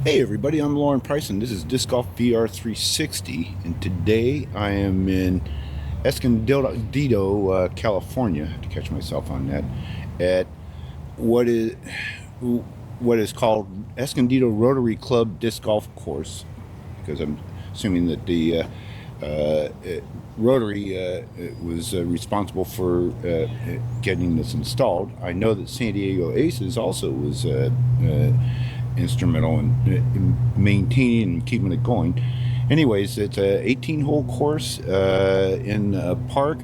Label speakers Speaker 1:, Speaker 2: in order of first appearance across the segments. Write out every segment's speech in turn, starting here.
Speaker 1: Hey everybody, I'm Lauren Price and this is Disc Golf VR 360, and today I am in Escondido, California. I have to catch myself on that. At what is what is called Escondido Rotary Club Disc Golf Course, because I'm assuming that the Rotary was responsible for getting this installed. I know that San Diego Aces also was instrumental in maintaining and keeping it going. Anyways, it's a 18-hole course in a park.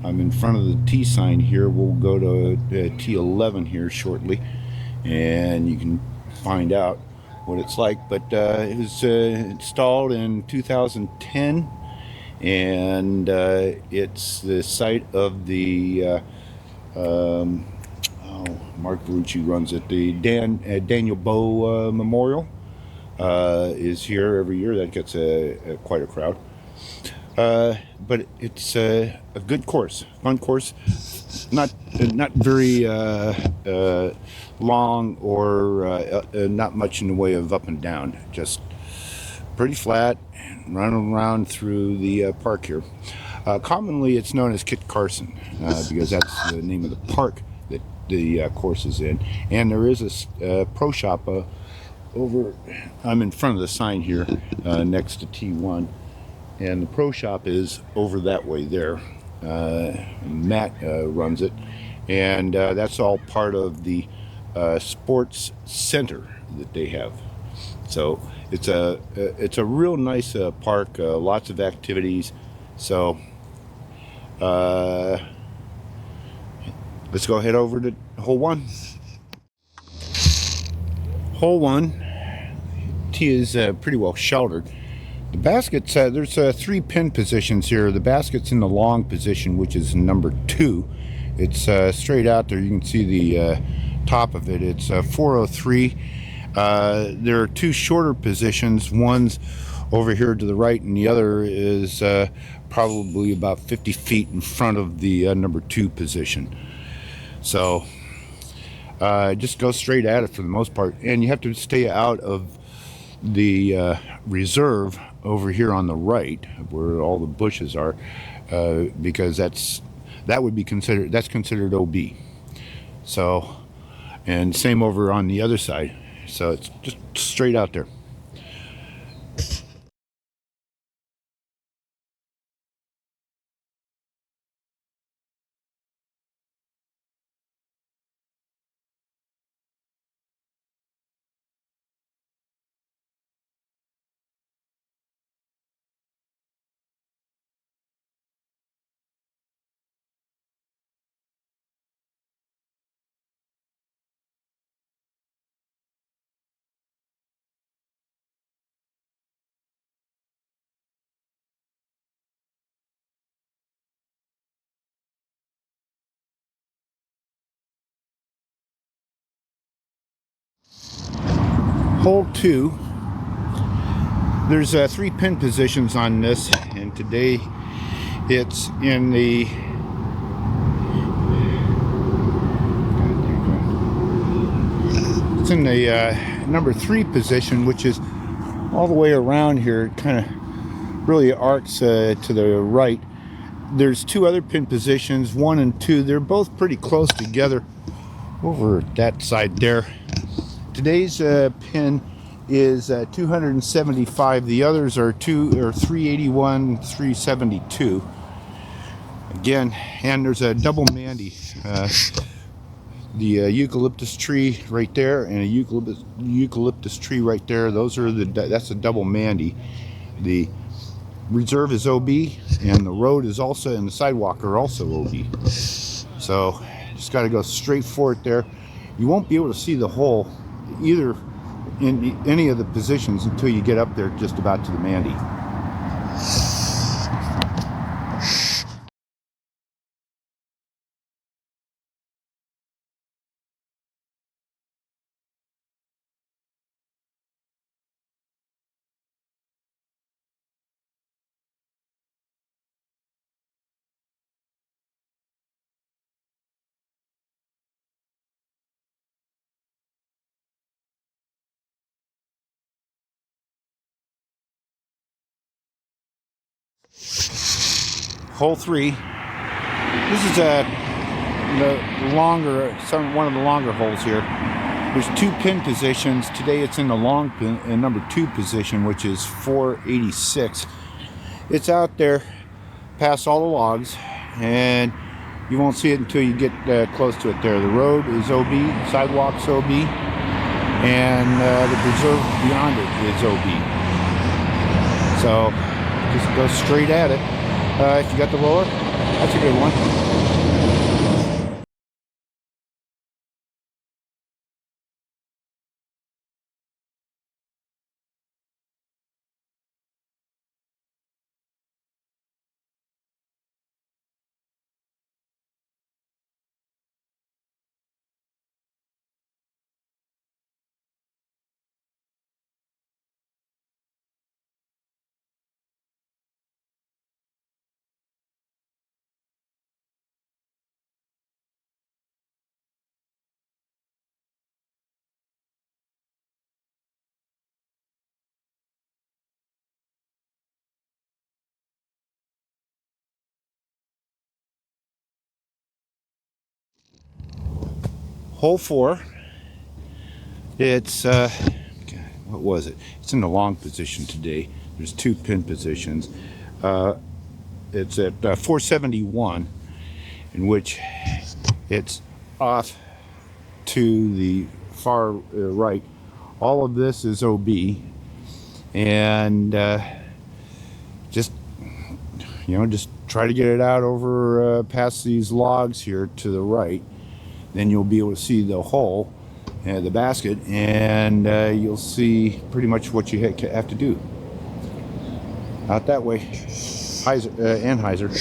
Speaker 1: I'm in front of the T sign here. We'll go to T11 here shortly, and you can find out what it's like. But it was installed in 2010, and it's the site of the Mark Verrucci runs it. The Daniel Bow Memorial is here every year. That gets quite a crowd. But it's a good course, fun course. Not very long or not much in the way of up and down. Just pretty flat, running around through the park here. Commonly, it's known as Kit Carson because that's the name of the park that the course is in. And there is a pro shop over. I'm in front of the sign here next to T1, and the pro shop is over that way there. Matt runs it, and that's all part of the sports center that they have. So it's a real nice park, lots of activities. So let's go head over to hole one. Hole one, tee is pretty well sheltered. The baskets, there's 3 pin positions here. The basket's in the long position, which is number 2. It's straight out there. You can see the top of it. It's 403. There are 2 shorter positions. One's over here to the right, and the other is probably about 50 feet in front of the number 2 position. So just go straight at it for the most part, and you have to stay out of the reserve over here on the right where all the bushes are, because that would be considered, that's considered OB. So, and same over on the other side. So it's just straight out there. Hole 2, there's 3 pin positions on this, and today it's in the number 3 position, which is all the way around here. It kind of really arcs to the right. There's 2 other pin positions, 1 and 2. They're both pretty close together over that side there. Today's pin is 275. The others are 381, 372. Again, and there's a double Mandy. The eucalyptus tree right there, and a eucalyptus tree right there. That's a double Mandy. The reserve is OB, and the road is also, and the sidewalk are also OB. So just got to go straight for it there. You won't be able to see the hole either in any of the positions until you get up there just about to the Mandy. hole 3. This is one of the longer holes here. There's 2 pin positions. Today it's in the long pin, number 2 position, which is 486. It's out there past all the logs, and you won't see it until you get close to it there. The road is OB, sidewalk's OB, and the preserve beyond it is OB. So just go straight at it. If you got the roller, that's a good one. Hole 4. It's what was it? It's in the long position today. There's 2 pin positions. It's at 471, in which it's off to the far right. All of this is OB, and just just try to get it out over past these logs here to the right. Then you'll be able to see the hole, the basket, and you'll see pretty much what you have to do. Out that way. Anheuser.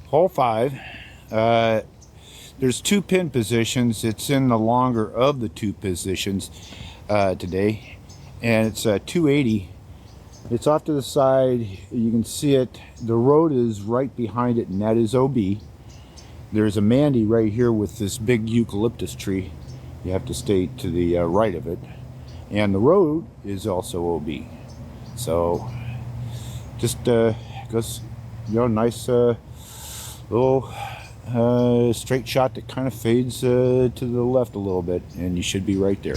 Speaker 1: Hole 5. There's 2 pin positions. It's in the longer of the 2 positions today, and it's 280. It's off to the side. You can see it. The road is right behind it, and that is OB. There's a Mandy right here with this big eucalyptus tree. You have to stay to the right of it, and the road is also OB. So just goes, nice little straight shot that kind of fades to the left a little bit, and you should be right there.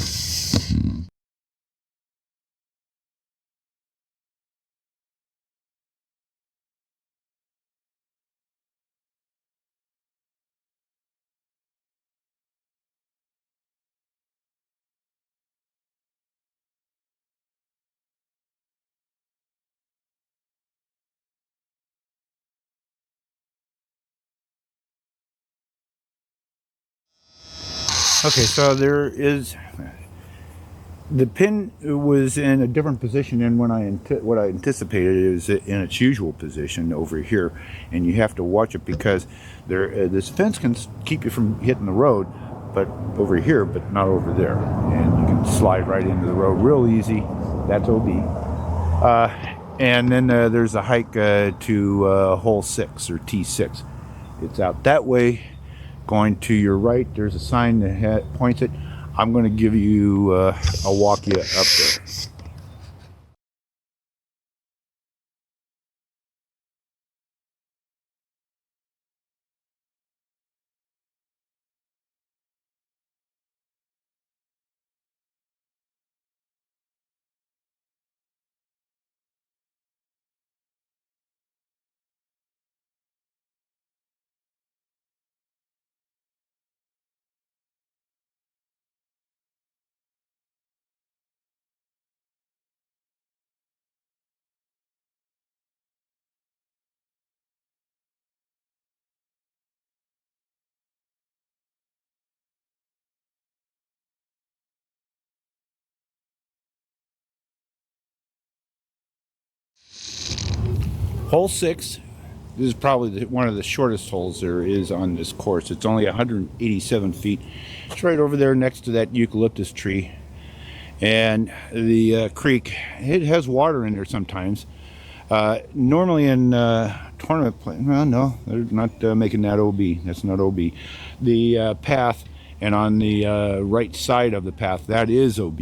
Speaker 1: Okay, so there is, the pin was in a different position than what I anticipated. It was in its usual position over here, and you have to watch it because this fence can keep you from hitting the road, but over here, but not over there, and you can slide right into the road real easy. That's OB. And then there's a hike to hole 6 or T6. It's out that way. Going to your right, there's a sign that points it. I'm going to give you, I'll walk you up there. Hole 6. This is probably one of the shortest holes there is on this course. It's only 187 feet. It's right over there next to that eucalyptus tree. And the creek, it has water in there sometimes. Normally in tournament play, well, no, they're not making that OB. That's not OB. The path, and on the right side of the path, that is OB.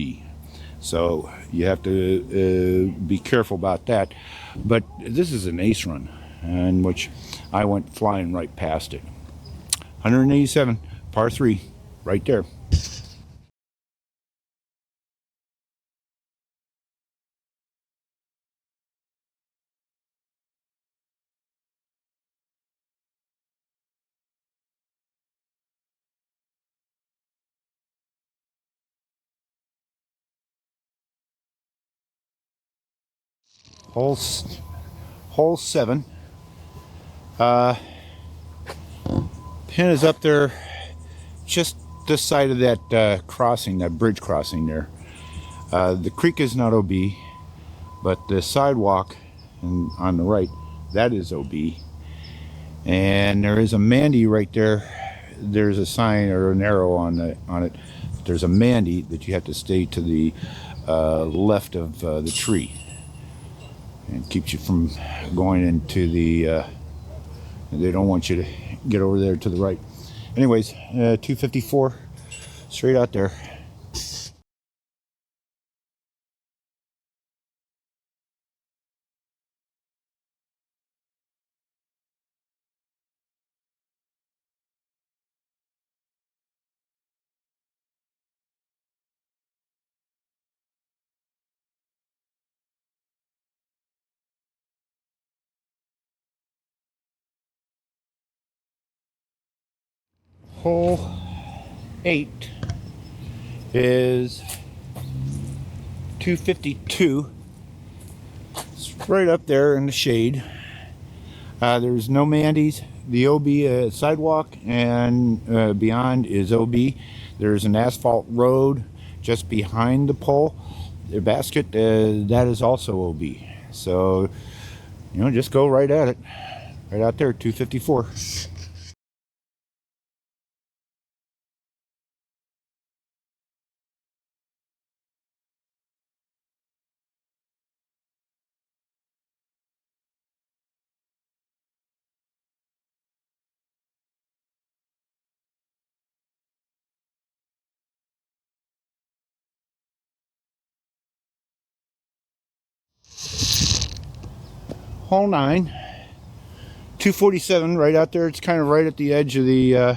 Speaker 1: So you have to be careful about that. But this is an ace run, in which I went flying right past it. 187, par 3, right there. Hole, hole 7. Pin is up there just this side of that crossing, that bridge crossing there. The creek is not OB, but the sidewalk on the right, that is OB. And there is a Mandy right there. There's a sign or an arrow on it. There's a Mandy that you have to stay to the left of the tree. And keeps you from going into the, they don't want you to get over there to the right. Anyways, 254, straight out there. Hole 8 is 252. It's right up there in the shade. There's no Mandy's. The OB sidewalk and beyond is OB. There's an asphalt road just behind the pole. The basket, that is also OB. So, just go right at it. Right out there, 254. Hole 9, 247, right out there. It's kind of right at the edge of the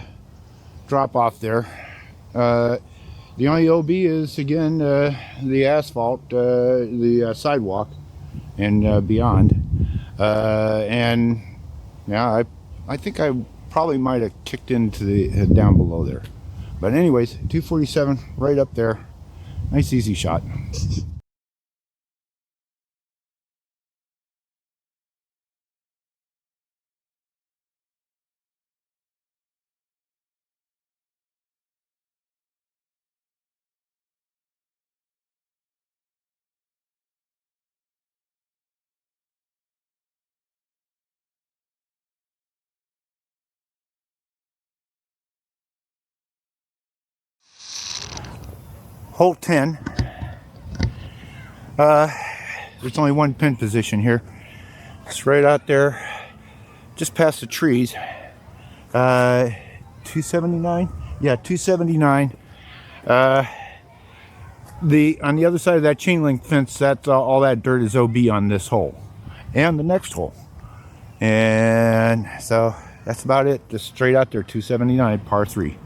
Speaker 1: drop off there. The only OB is, again, the asphalt, the sidewalk, and beyond. And yeah, I think I probably might have kicked into the down below there. But anyways, 247, right up there. Nice easy shot. Hole 10. There's only one pin position here. It's right out there, just past the trees. 279. Yeah, 279. On the other side of that chain link fence, that's all that dirt is OB on this hole and the next hole. And so that's about it. Just straight out there, 279, par 3.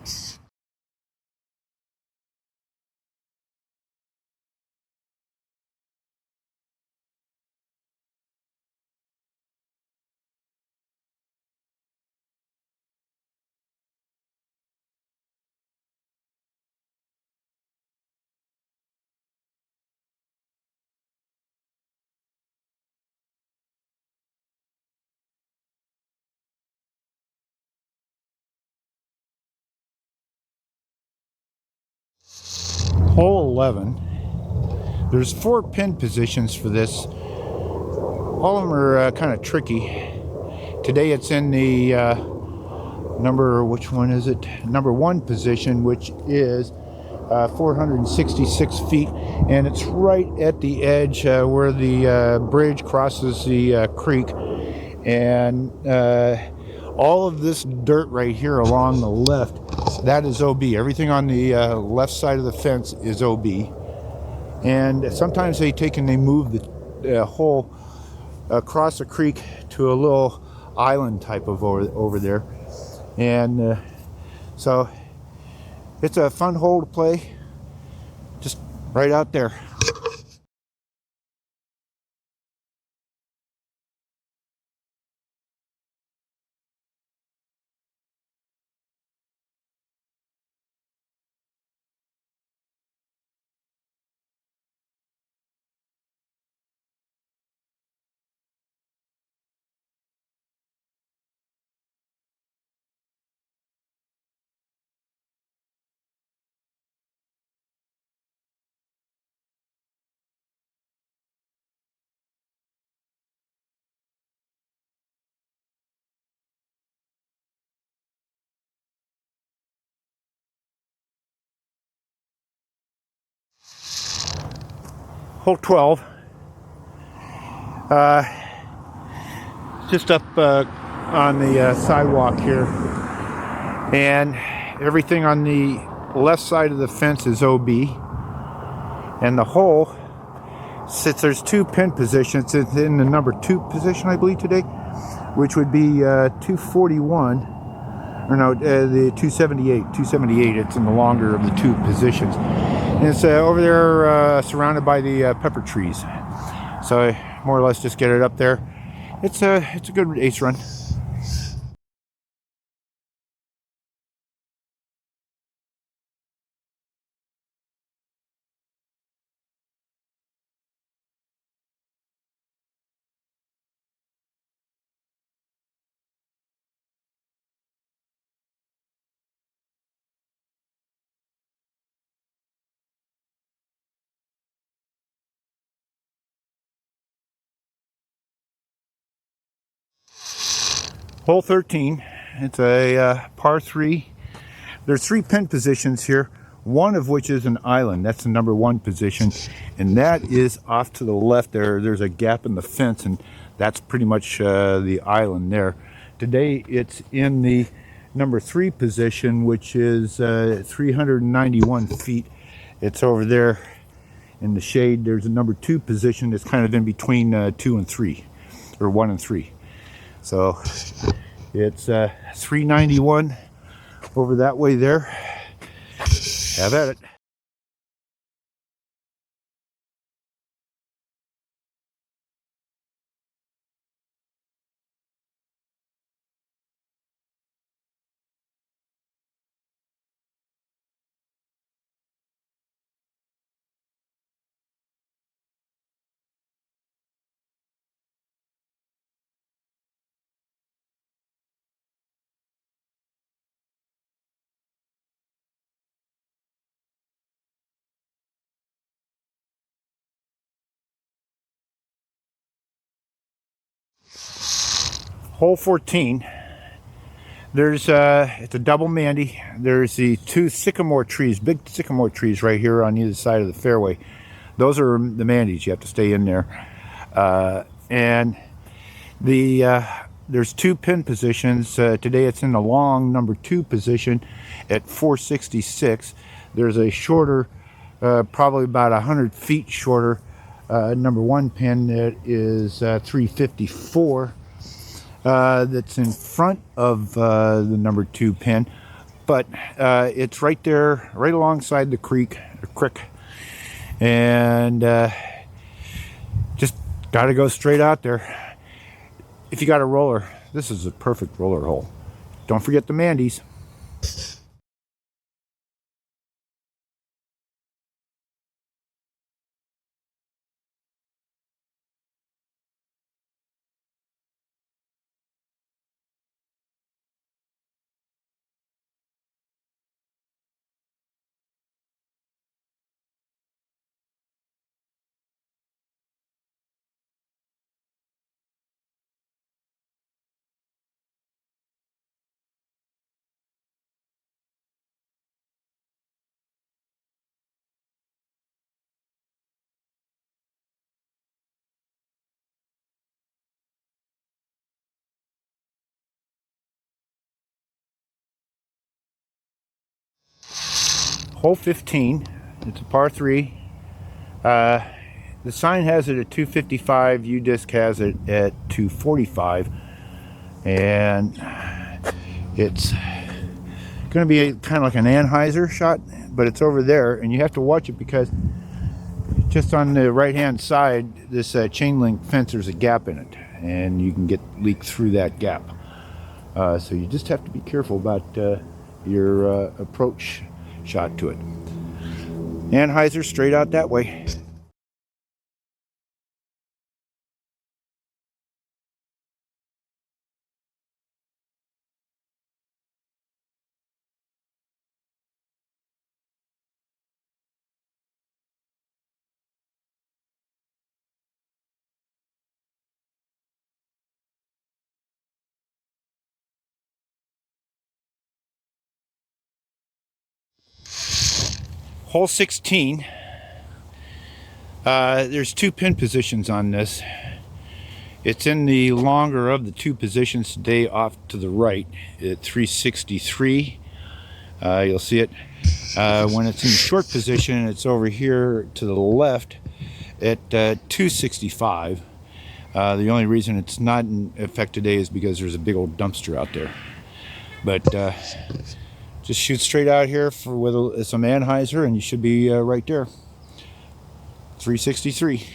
Speaker 1: Hole 11. There's 4 pin positions for this. All of them are kind of tricky. Today it's in the which one is it? Number 1 position, which is 466 feet, and it's right at the edge where the bridge crosses the creek. And all of this dirt right here along the left, that is OB. Everything on the left side of the fence is OB. And sometimes they take and they move the hole across the creek to a little island type of over there. And so it's a fun hole to play, just right out there. Hole 12, just up on the sidewalk here, and everything on the left side of the fence is OB, and the hole sits, there's 2 pin positions. It's in the number 2 position, I believe, today, which would be 241, or no, the 278. It's in the longer of the 2 positions, and it's over there surrounded by the pepper trees. So I more or less just get it up there. It's a good ace run. Hole 13, it's a par 3. There's 3 pin positions here, one of which is an island. That's the number 1 position, and that is off to the left there. There's a gap in the fence, and that's pretty much the island there. Today it's in the number 3 position, which is 391 feet. It's over there in the shade. There's a number 2 position that's kind of in between 2 and 3, or 1 and 3. So it's 391 over that way there. Have at it. Hole 14. There's it's a double Mandy. There's the 2 sycamore trees, big sycamore trees right here on either side of the fairway. Those are the Mandies. You have to stay in there. And the there's 2 pin positions. Today it's in the long number 2 position at 466. There's a shorter, probably about 100 feet shorter, number 1 pin that is 354. That's in front of the number 2 pin, but it's right there, right alongside the creek, and just got to go straight out there. If you got a roller, this is a perfect roller hole. Don't forget the Mandies. hole 15. It's a par 3. The sign has it at 255. U-Disc has it at 245, and it's going to be kind of like an Anheuser shot, but it's over there, and you have to watch it because just on the right-hand side, this chain link fence, there's a gap in it, and you can get leaked through that gap. So you just have to be careful about your approach shot to it. Anheuser straight out that way. Hole 16. There's 2 pin positions on this. It's in the longer of the 2 positions today, off to the right at 363. You'll see it when it's in the short position. It's over here to the left at 265. The only reason it's not in effect today is because there's a big old dumpster out there. But just shoot straight out here with some Anheuser, and you should be right there. 363.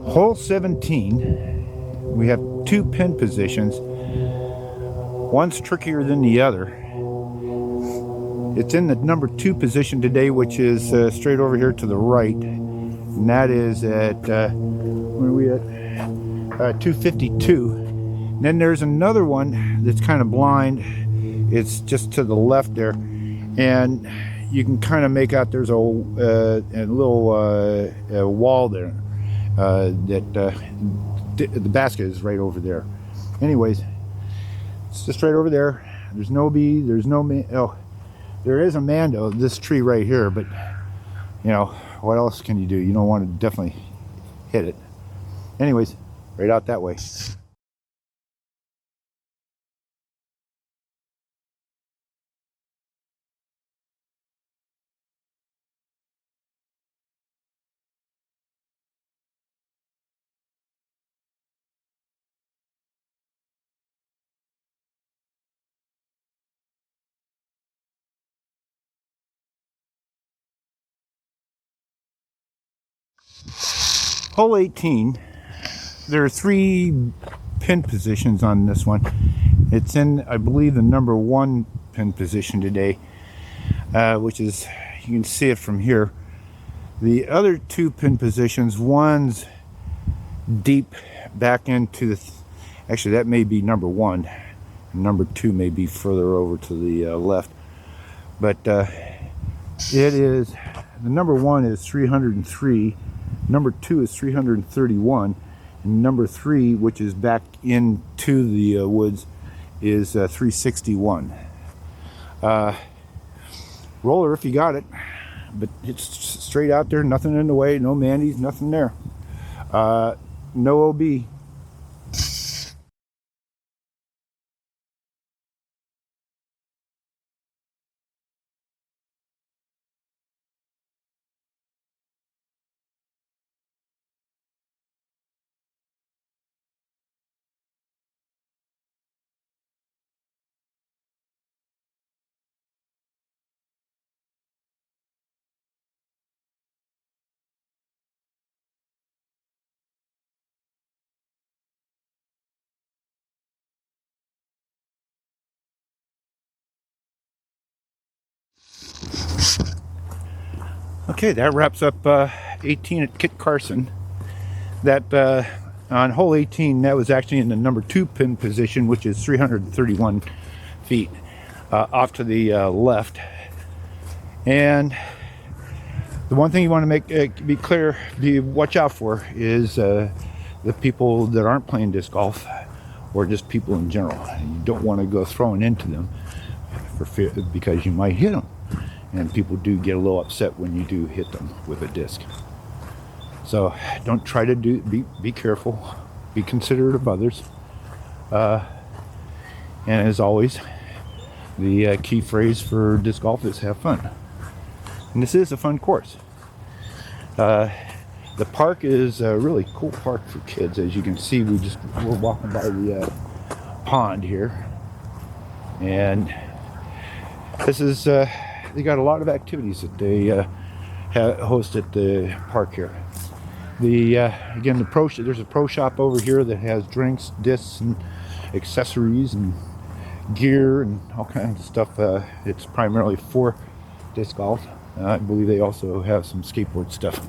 Speaker 1: Hole 17, we have 2 pin positions. One's trickier than the other. It's in the number 2 position today, which is straight over here to the right. And that is at, where are we at? 252. And then there's another one that's kind of blind. It's just to the left there. And you can kind of make out there's a little wall there. The basket is right over there. Anyways, it's just right over there. There's no bee, there's no man. Oh, there is a mando, this tree right here, but you know, what else can you do? You don't want to definitely hit it. Anyways, right out that way. Hole 18, there are 3 pin positions on this one. It's in, I believe, the number 1 pin position today, which is, you can see it from here. The other 2 pin positions, one's deep back into the, actually that may be number 1, and number 2 may be further over to the left, but it is, the number 1 is 303, number 2 is 331, and number 3, which is back into the woods, is 361. Roller if you got it, but it's straight out there, nothing in the way, no mandies, nothing there. No OB. Okay, that wraps up 18 at Kit Carson. That On hole 18, that was actually in the number 2 pin position, which is 331 feet off to the left. And the one thing you want to make be clear, watch out for, is the people that aren't playing disc golf, or just people in general. You don't want to go throwing into them for fear, because you might hit them, and people do get a little upset when you do hit them with a disc. So don't try to be careful, be considerate of others, and as always, the key phrase for disc golf is have fun. And this is a fun course. The park is a really cool park for kids. As you can see, we're walking by the pond here, and this is they got a lot of activities that they host at the park here. Again, there's a pro shop over here that has drinks, discs, and accessories and gear and all kinds of stuff. It's primarily for disc golf. I believe they also have some skateboard stuff.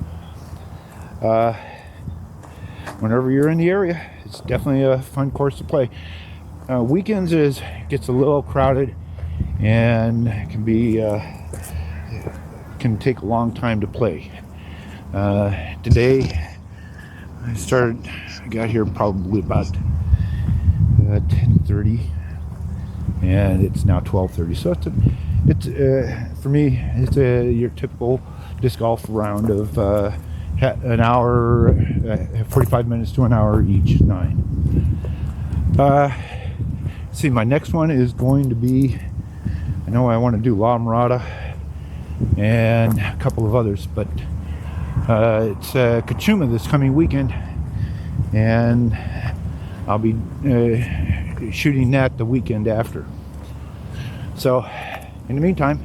Speaker 1: Whenever you're in the area, it's definitely a fun course to play. Weekends gets a little crowded, and can take a long time to play. Today I got here probably about 10:30, and it's now 12:30. So it's for me, it's your typical disc golf round of an hour, 45 minutes to an hour each night. See, my next one is going to be, I know I want to do La Mirada and a couple of others, but it's Kachuma this coming weekend, and I'll be shooting that the weekend after. So in the meantime,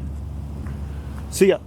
Speaker 1: see ya.